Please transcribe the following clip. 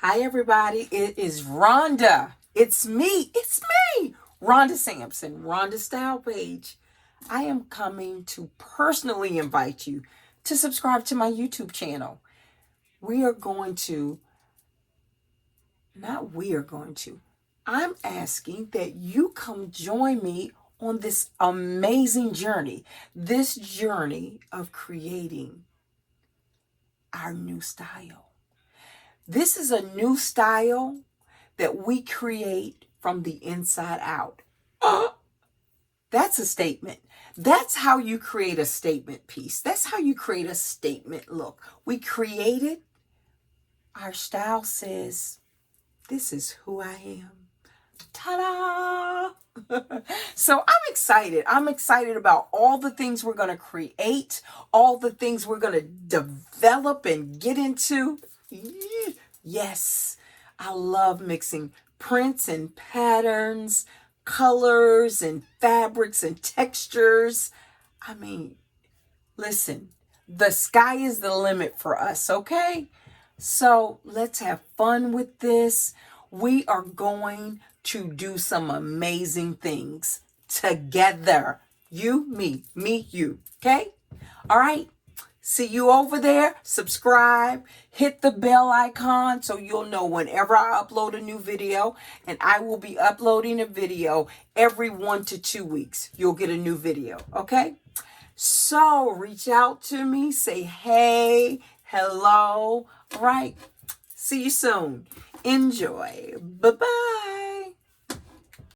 Hi, everybody. It is Rhonda. It's me. Rhonda Sampson, Rhonda Style Page. I am coming to personally invite you to subscribe to my YouTube channel. We are going to, not we are going to, I'm asking that you come join me on this amazing journey, this journey of creating our new style. This is a new style that we create from the inside out. That's a statement. That's how you create a statement piece. That's how you create a statement look. We create it. Our style says, this is who I am. Ta-da! So I'm excited. I'm excited about all the things we're going to create, all the things we're going to develop and get into. Yes, I love mixing prints and patterns, colors and fabrics and textures. I mean, listen, the sky is the limit for us, okay? So let's have fun with this. We are going to do some amazing things together. You, me, you, okay? All right. See you over there. Subscribe, hit the bell icon so you'll know whenever I upload a new video. And I will be uploading a video every 1 to 2 weeks. You'll get a new video, okay? So reach out to me, say hey, hello. All right. See you soon. Enjoy. Bye-bye.